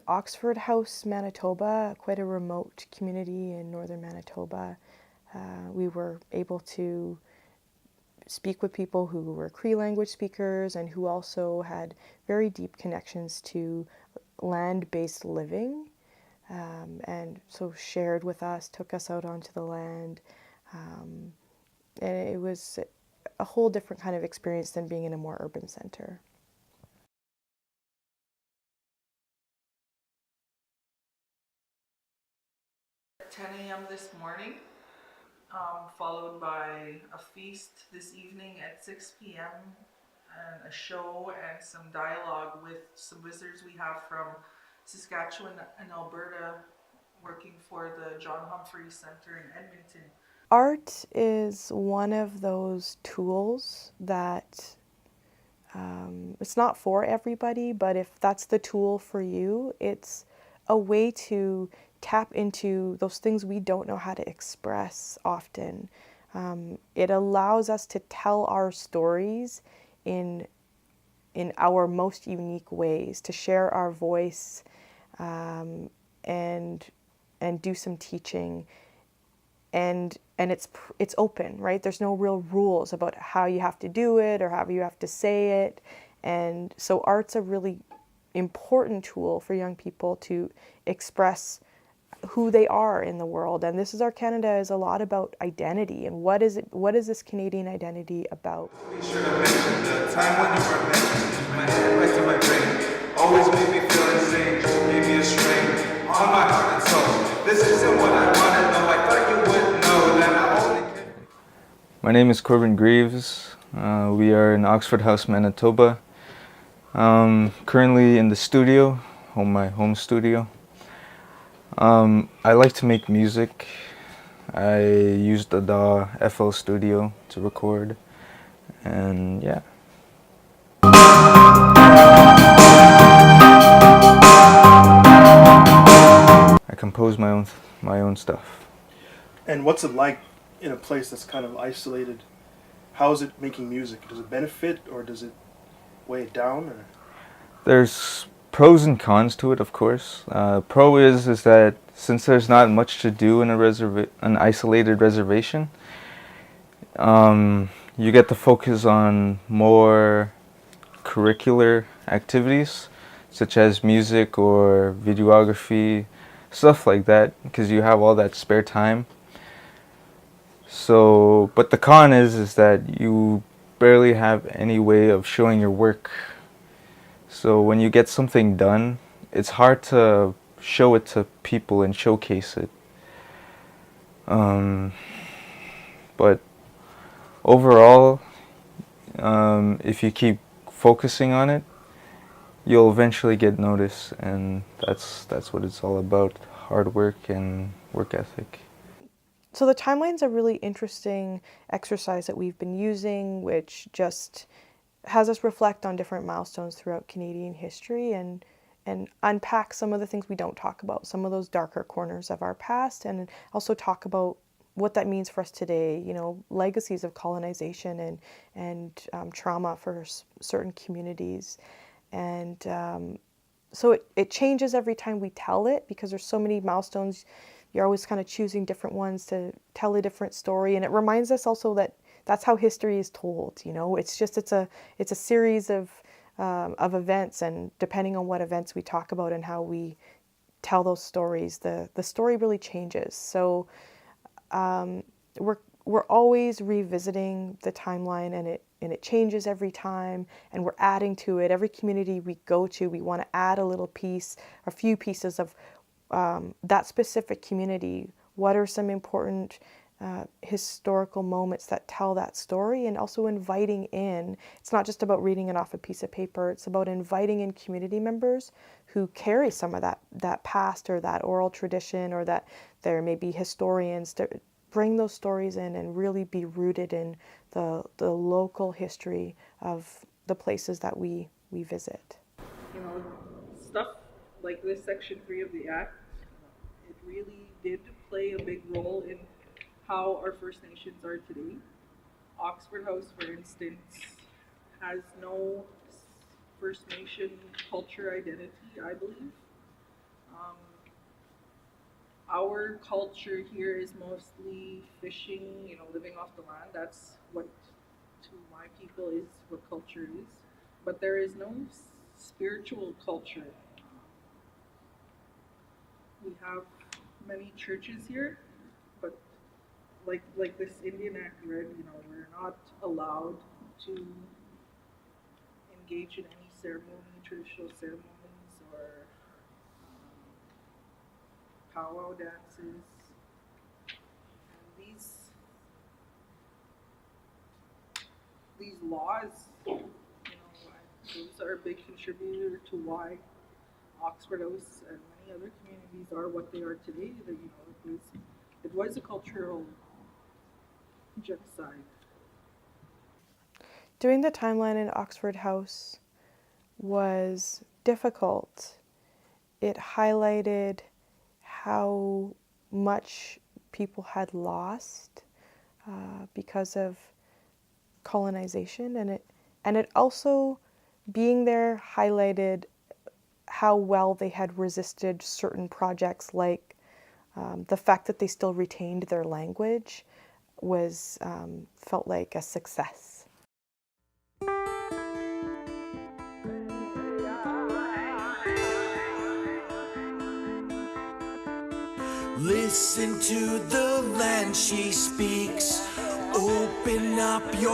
Oxford House, Manitoba, quite a remote community in northern Manitoba. We were able to speak with people who were Cree language speakers and who also had very deep connections to land-based living, and so shared with us, took us out onto the land, and it was a whole different kind of experience than being in a more urban center. 10 a.m. this morning, followed by a feast this evening at 6 p.m. and a show and some dialogue with some visitors we have from Saskatchewan and Alberta working for the John Humphrey Center in Edmonton. Art is one of those tools that it's not for everybody, but if that's the tool for you, it's a way to tap into those things we don't know how to express often. It allows us to tell our stories in our most unique ways, to share our voice, and do some teaching. And it's open, right? There's no real rules about how you have to do it or how you have to say it. And so art's a really important tool for young people to express who they are in the world. And This Is Our Canada is a lot about identity and what is this Canadian identity about? Be sure to mention the time when you were mentioned. My head right to my brain. Always made me feel insane. Gave me a strain on my heart and soul. This isn't what I wanted. No, I thought you would know that I only can. My name is Corbin Greaves. We are in Oxford House, Manitoba. Currently in the studio, my home studio. I like to make music. I used the DAW FL Studio to record, and yeah. I compose my own stuff. And what's it like in a place that's kind of isolated? How is it making music? Does it benefit or does it weigh it down? Or? There's pros and cons to it, of course. Pro is that since there's not much to do in an isolated reservation, you get to focus on more curricular activities, such as music or videography, stuff like that, because you have all that spare time. So, but the con is that you barely have any way of showing your work. So when you get something done, it's hard to show it to people and showcase it. But overall, if you keep focusing on it, you'll eventually get noticed, and that's what it's all about: hard work and work ethic. So the timeline's a really interesting exercise that we've been using, which just has us reflect on different milestones throughout Canadian history and unpack some of the things we don't talk about, some of those darker corners of our past, and also talk about what that means for us today, you know, legacies of colonization and trauma for certain communities. And so it changes every time we tell it because there's so many milestones. You're always kind of choosing different ones to tell a different story. And it reminds us also that that's how history is told, you know. It's a series of events, and depending on what events we talk about and how we tell those stories, the story really changes. So we're always revisiting the timeline, and it changes every time, and we're adding to it. Every community we go to, we want to add a little piece, a few pieces of that specific community. What are some important historical moments that tell that story, and also inviting in. It's not just about reading it off a piece of paper, it's about inviting in community members who carry some of that past or that oral tradition, or that there may be historians bring those stories in and really be rooted in the local history of the places that we visit. You know, stuff like this Section 3 of the Act, it really did play a big role in how our First Nations are today. Oxford House, for instance, has no First Nation culture identity, I believe. Um, our culture here is mostly fishing, you know, living off the land. That's what, to my people, is what culture is. But there is no spiritual culture. We have many churches here, but like this Indian Act read, you know, we're not allowed to engage in any ceremony, traditional ceremonies, or powwow dances. And these laws, you know, those are a big contributor to why Oxford House and many other communities are what they are today. That, you know, it was a cultural genocide. Doing the timeline in Oxford House was difficult. It highlighted how much people had lost because of colonization, and it also, being there, highlighted how well they had resisted certain projects, like the fact that they still retained their language was felt like a success. Listen to the land she speaks. Open up your